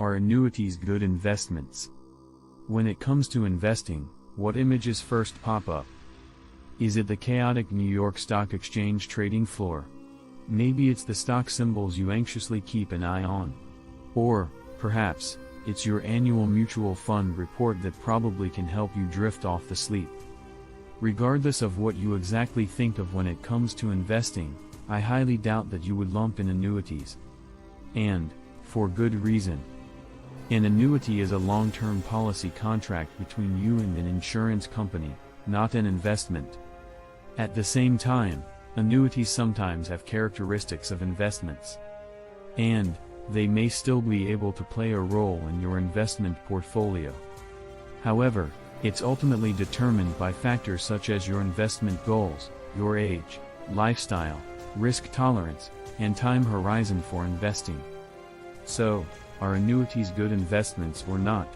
Are annuities good investments? When it comes to investing, what images first pop up? Is it the chaotic New York Stock Exchange trading floor? Maybe it's the stock symbols you anxiously keep an eye on. Or, perhaps, it's your annual mutual fund report that probably can help you drift off to sleep. Regardless of what you exactly think of when it comes to investing, I highly doubt that you would lump in annuities. And, for good reason. An annuity is a long-term policy contract between you and an insurance company, not an investment. At the same time, annuities sometimes have characteristics of investments. And, they may still be able to play a role in your investment portfolio. However, it's ultimately determined by factors such as your investment goals, your age, lifestyle, risk tolerance, and time horizon for investing. So, are annuities good investments or not?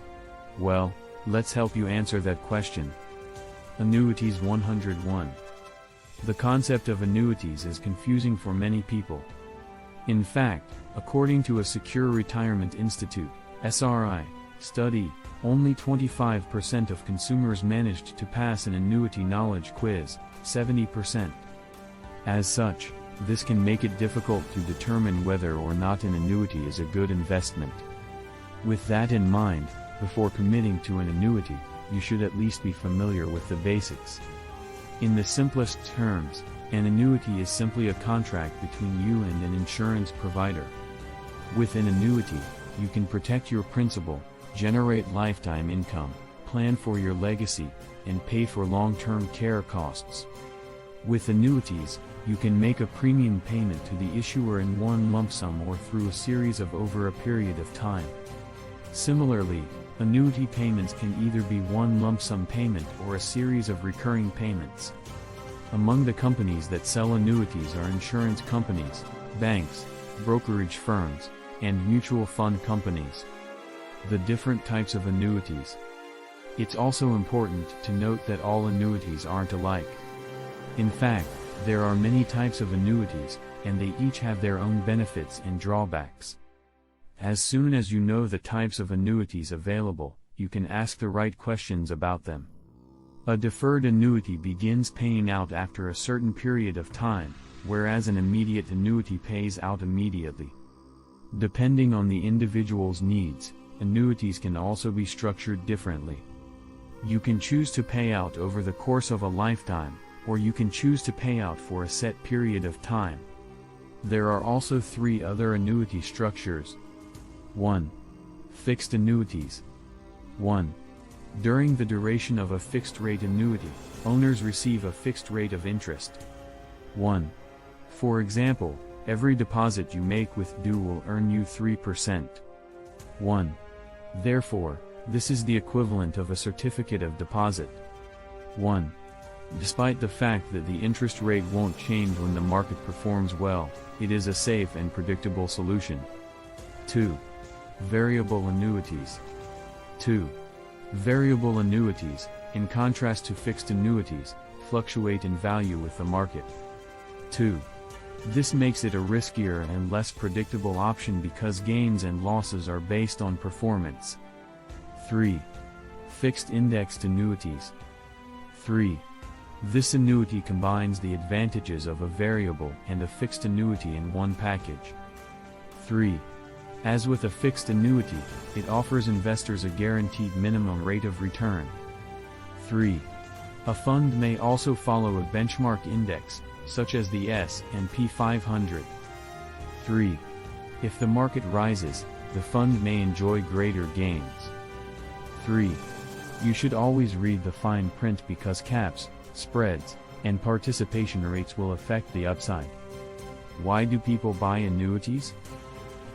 Well, let's help you answer that question. Annuities 101. The concept of annuities is confusing for many people. In fact, according to a Secure Retirement Institute (SRI) study, only 25% of consumers managed to pass an annuity knowledge quiz, 70%. As such, this can make it difficult to determine whether or not an annuity is a good investment. With that in mind, before committing to an annuity, you should at least be familiar with the basics. In the simplest terms, an annuity is simply a contract between you and an insurance provider. With an annuity, you can protect your principal, generate lifetime income, plan for your legacy, and pay for long-term care costs. With annuities, you can make a premium payment to the issuer in one lump sum or through a series of over a period of time. Similarly, annuity payments can either be one lump sum payment or a series of recurring payments. Among the companies that sell annuities are insurance companies, banks, brokerage firms, and mutual fund companies. The different types of annuities. It's also important to note that all annuities aren't alike. In fact, there are many types of annuities, and they each have their own benefits and drawbacks. As soon as you know the types of annuities available, you can ask the right questions about them. A deferred annuity begins paying out after a certain period of time, whereas an immediate annuity pays out immediately. Depending on the individual's needs, annuities can also be structured differently. You can choose to pay out over the course of a lifetime, or you can choose to pay out for a set period of time. There are also 3 other annuity structures. 1. Fixed annuities. 1. During the duration of a fixed-rate annuity, owners receive a fixed rate of interest. 1. For example, every deposit you make with due will earn you 3%. 1. Therefore, this is the equivalent of a certificate of deposit. 1. Despite the fact that the interest rate won't change when the market performs well, it is a safe and predictable solution. 2. Variable annuities. 2. Variable annuities, in contrast to fixed annuities, fluctuate in value with the market. 2. This makes it a riskier and less predictable option because gains and losses are based on performance. 3. Fixed indexed annuities. 3. This annuity combines the advantages of a variable and a fixed annuity in one package. 3. As with a fixed annuity, it offers investors a guaranteed minimum rate of return. 3. A fund may also follow a benchmark index, such as the S&P 500. 3. If the market rises, the fund may enjoy greater gains. 3. You should always read the fine print because caps, spreads, and participation rates will affect the upside. Why do people buy annuities?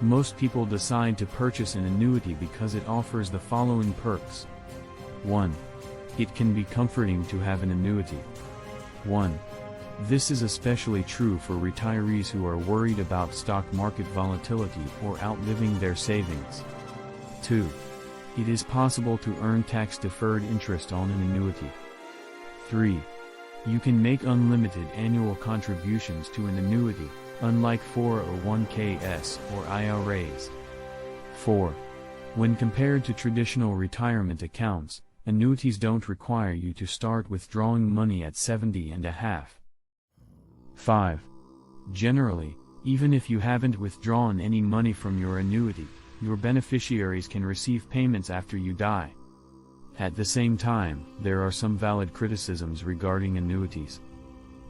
Most people decide to purchase an annuity because it offers the following perks. 1. It can be comforting to have an annuity. 1. This is especially true for retirees who are worried about stock market volatility or outliving their savings. 2. It is possible to earn tax-deferred interest on an annuity. 3. You can make unlimited annual contributions to an annuity, unlike 401ks or IRAs. 4. When compared to traditional retirement accounts, annuities don't require you to start withdrawing money at 70 and a half. 5. Generally, even if you haven't withdrawn any money from your annuity, your beneficiaries can receive payments after you die. At the same time, there are some valid criticisms regarding annuities.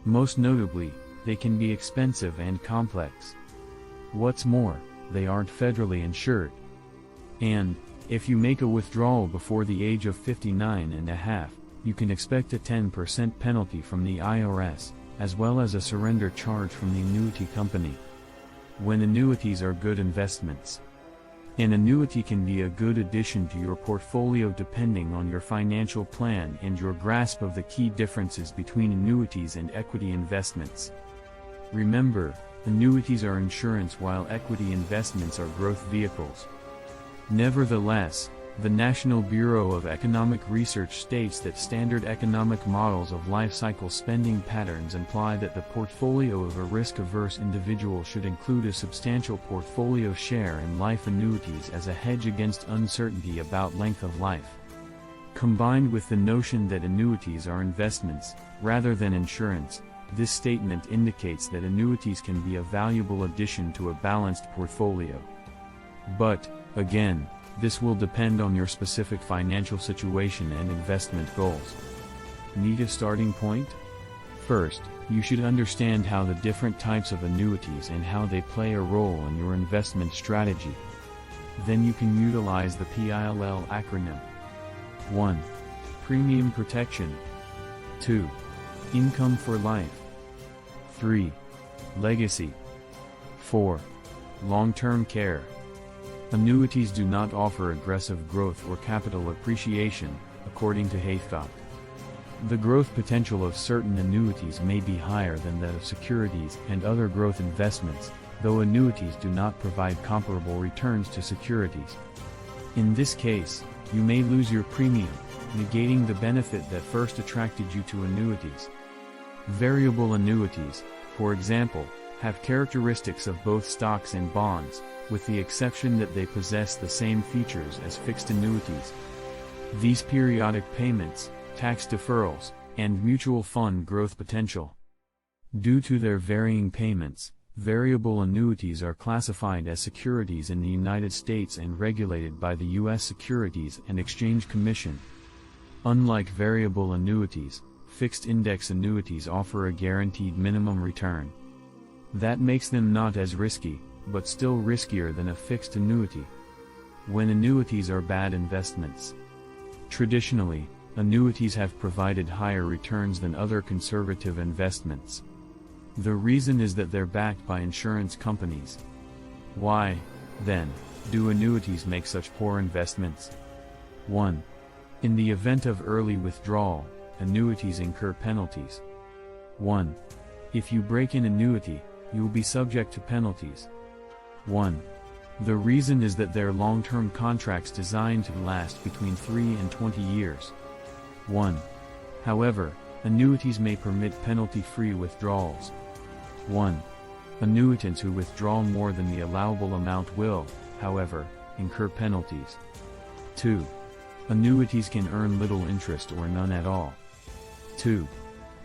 Most notably, they can be expensive and complex. What's more, they aren't federally insured. And, if you make a withdrawal before the age of 59 and a half, you can expect a 10% penalty from the IRS, as well as a surrender charge from the annuity company. When annuities are good investments. An annuity can be a good addition to your portfolio depending on your financial plan and your grasp of the key differences between annuities and equity investments. Remember, annuities are insurance while equity investments are growth vehicles. Nevertheless, the National Bureau of Economic Research states that standard economic models of life cycle spending patterns imply that the portfolio of a risk-averse individual should include a substantial portfolio share in life annuities as a hedge against uncertainty about length of life. Combined with the notion that annuities are investments, rather than insurance, this statement indicates that annuities can be a valuable addition to a balanced portfolio. But, again, this will depend on your specific financial situation and investment goals. Need a starting point? First, you should understand how the different types of annuities and how they play a role in your investment strategy. Then you can utilize the PILL acronym. 1. Premium protection. 2. Income for life. 3. Legacy. 4. Long-term care. Annuities do not offer aggressive growth or capital appreciation, according to Haythcott. The growth potential of certain annuities may be higher than that of securities and other growth investments, though annuities do not provide comparable returns to securities. In this case, you may lose your premium, negating the benefit that first attracted you to annuities. Variable annuities, for example, have characteristics of both stocks and bonds, with the exception that they possess the same features as fixed annuities. These periodic payments, tax deferrals, and mutual fund growth potential. Due to their varying payments, variable annuities are classified as securities in the United States and regulated by the U.S. Securities and Exchange Commission. Unlike variable annuities, fixed index annuities offer a guaranteed minimum return. That makes them not as risky, but still riskier than a fixed annuity. When annuities are bad investments. Traditionally, annuities have provided higher returns than other conservative investments. The reason is that they're backed by insurance companies. Why, then, do annuities make such poor investments? 1. In the event of early withdrawal, annuities incur penalties. 1. If you break an annuity, you will be subject to penalties. 1. The reason is that they're long-term contracts designed to last between 3 and 20 years. 1. However, annuities may permit penalty-free withdrawals. 1. Annuitants who withdraw more than the allowable amount will, however, incur penalties. 2. Annuities can earn little interest or none at all. 2.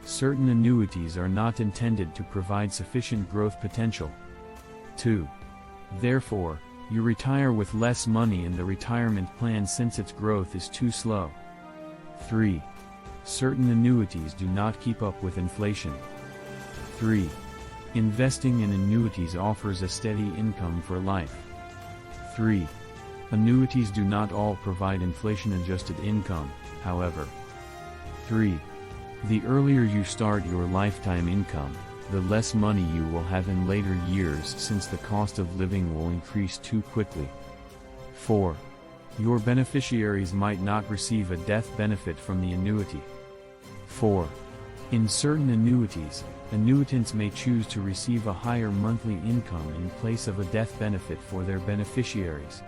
Certain annuities are not intended to provide sufficient growth potential. 2. Therefore, you retire with less money in the retirement plan since its growth is too slow. 3. Certain annuities do not keep up with inflation. 3. Investing in annuities offers a steady income for life. 3. Annuities do not all provide inflation-adjusted income, however. 3. The earlier you start your lifetime income, the less money you will have in later years since the cost of living will increase too quickly. 4. Your beneficiaries might not receive a death benefit from the annuity. 4. In certain annuities, annuitants may choose to receive a higher monthly income in place of a death benefit for their beneficiaries.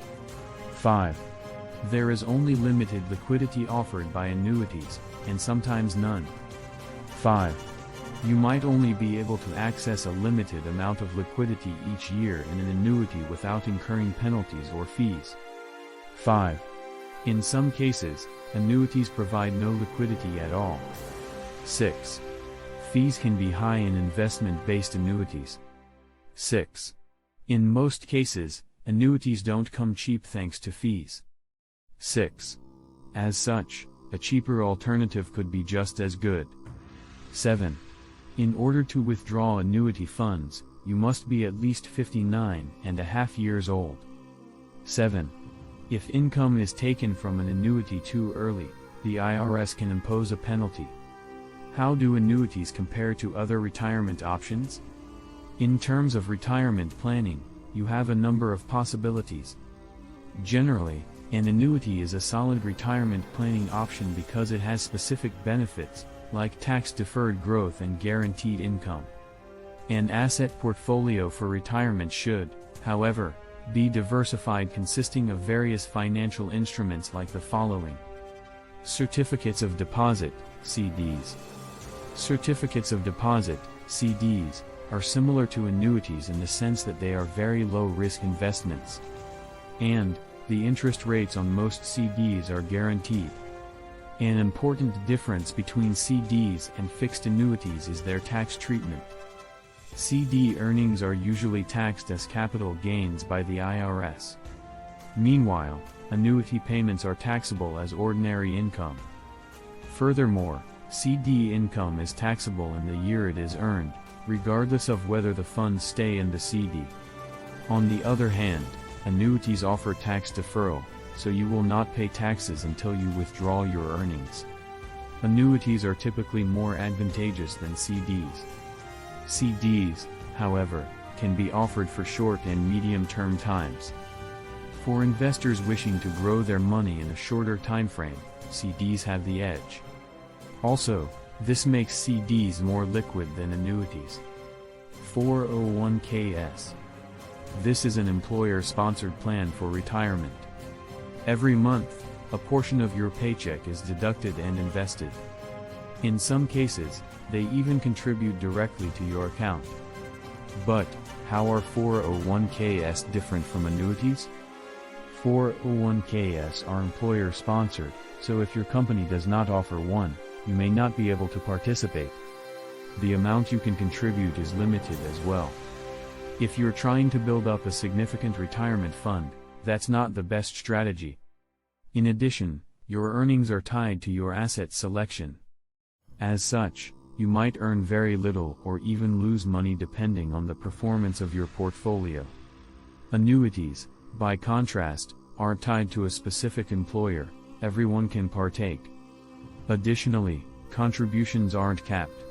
5. There is only limited liquidity offered by annuities, and sometimes none. 5. You might only be able to access a limited amount of liquidity each year in an annuity without incurring penalties or fees. 5. In some cases, annuities provide no liquidity at all. 6. Fees can be high in investment-based annuities. 6. In most cases, annuities don't come cheap thanks to fees. 6. As such, a cheaper alternative could be just as good. 7. In order to withdraw annuity funds, you must be at least 59.5 years old. 7. If income is taken from an annuity too early, the IRS can impose a penalty. How do annuities compare to other retirement options? In terms of retirement planning, you have a number of possibilities. Generally, an annuity is a solid retirement planning option because it has specific benefits, like tax-deferred growth and guaranteed income. An asset portfolio for retirement should, however, be diversified, consisting of various financial instruments like the following. Certificates of deposit, CDs. Certificates of deposit, CDs, are similar to annuities in the sense that they are very low-risk investments. And, the interest rates on most CDs are guaranteed. An important difference between CDs and fixed annuities is their tax treatment. CD earnings are usually taxed as capital gains by the IRS. Meanwhile, annuity payments are taxable as ordinary income. Furthermore, CD income is taxable in the year it is earned, regardless of whether the funds stay in the CD. On the other hand, annuities offer tax deferral, so you will not pay taxes until you withdraw your earnings. Annuities are typically more advantageous than CDs. CDs, however, can be offered for short and medium-term times. For investors wishing to grow their money in a shorter time frame, CDs have the edge. Also, this makes CDs more liquid than annuities. 401ks. This is an employer-sponsored plan for retirement. Every month, a portion of your paycheck is deducted and invested. In some cases, they even contribute directly to your account. But, how are 401ks different from annuities? 401ks are employer-sponsored, so if your company does not offer one, you may not be able to participate. The amount you can contribute is limited as well. If you're trying to build up a significant retirement fund, that's not the best strategy. In addition, your earnings are tied to your asset selection. As such, you might earn very little or even lose money depending on the performance of your portfolio. Annuities, by contrast, aren't tied to a specific employer, everyone can partake. Additionally, contributions aren't capped.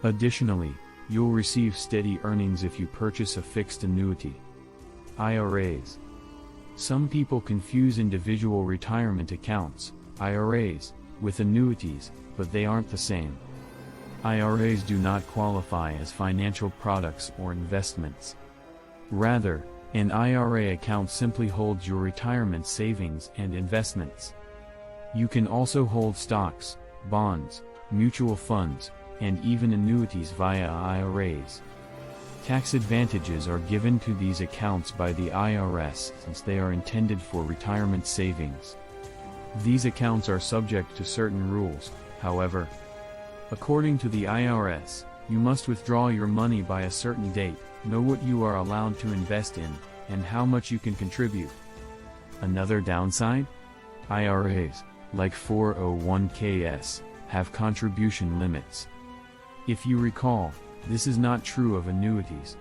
Additionally, you'll receive steady earnings if you purchase a fixed annuity. IRAs. Some people confuse individual retirement accounts, IRAs, with annuities, but they aren't the same. IRAs do not qualify as financial products or investments. Rather, an IRA account simply holds your retirement savings and investments. You can also hold stocks, bonds, mutual funds, and even annuities via IRAs. Tax advantages are given to these accounts by the IRS since they are intended for retirement savings. These accounts are subject to certain rules, however. According to the IRS, you must withdraw your money by a certain date, know what you are allowed to invest in, and how much you can contribute. Another downside? IRAs, like 401ks, have contribution limits. If you recall, this is not true of annuities.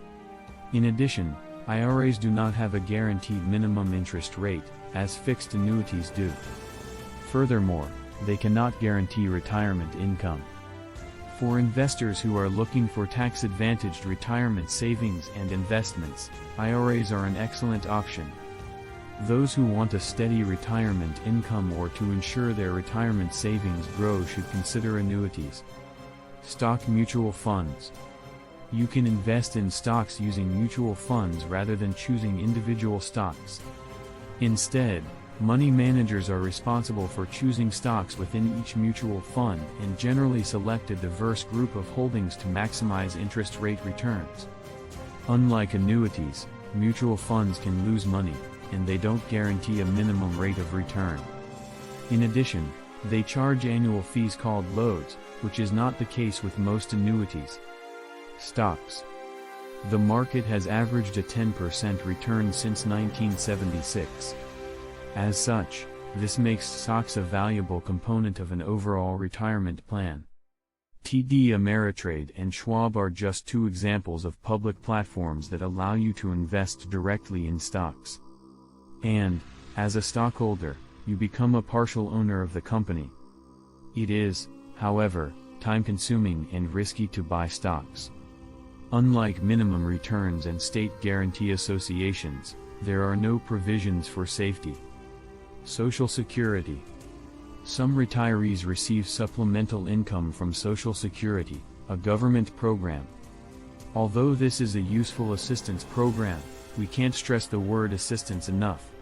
In addition, IRAs do not have a guaranteed minimum interest rate, as fixed annuities do. Furthermore, they cannot guarantee retirement income. For investors who are looking for tax-advantaged retirement savings and investments, IRAs are an excellent option. Those who want a steady retirement income or to ensure their retirement savings grow should consider annuities. Stock mutual funds. You can invest in stocks using mutual funds rather than choosing individual stocks. Instead, money managers are responsible for choosing stocks within each mutual fund and generally select a diverse group of holdings to maximize interest rate returns. Unlike annuities, mutual funds can lose money, and they don't guarantee a minimum rate of return. In addition, they charge annual fees called loads, which is not the case with most annuities. Stocks. The market has averaged a 10% return since 1976. As such, this makes stocks a valuable component of an overall retirement plan. TD Ameritrade and Schwab are just two examples of public platforms that allow you to invest directly in stocks. And, as a stockholder, you become a partial owner of the company. It is, however, time-consuming and risky to buy stocks. Unlike minimum returns and state guarantee associations, there are no provisions for safety. Social Security. Some retirees receive supplemental income from Social Security, a government program. Although this is a useful assistance program, we can't stress the word assistance enough.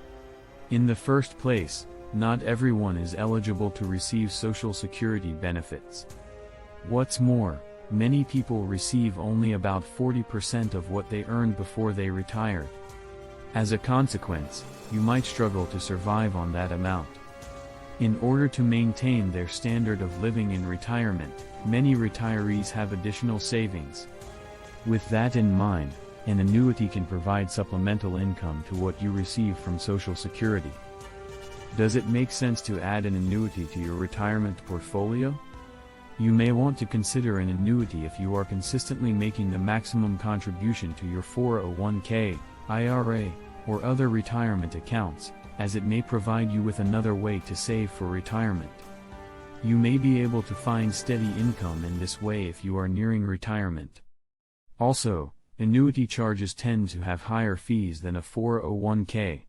In the first place, not everyone is eligible to receive Social Security benefits. What's more, many people receive only about 40% of what they earned before they retired. As a consequence, you might struggle to survive on that amount. In order to maintain their standard of living in retirement, many retirees have additional savings. With that in mind, an annuity can provide supplemental income to what you receive from Social Security. Does it make sense to add an annuity to your retirement portfolio? You may want to consider an annuity if you are consistently making the maximum contribution to your 401k, IRA, or other retirement accounts, as it may provide you with another way to save for retirement. You may be able to find steady income in this way if you are nearing retirement. Also, annuity charges tend to have higher fees than a 401k.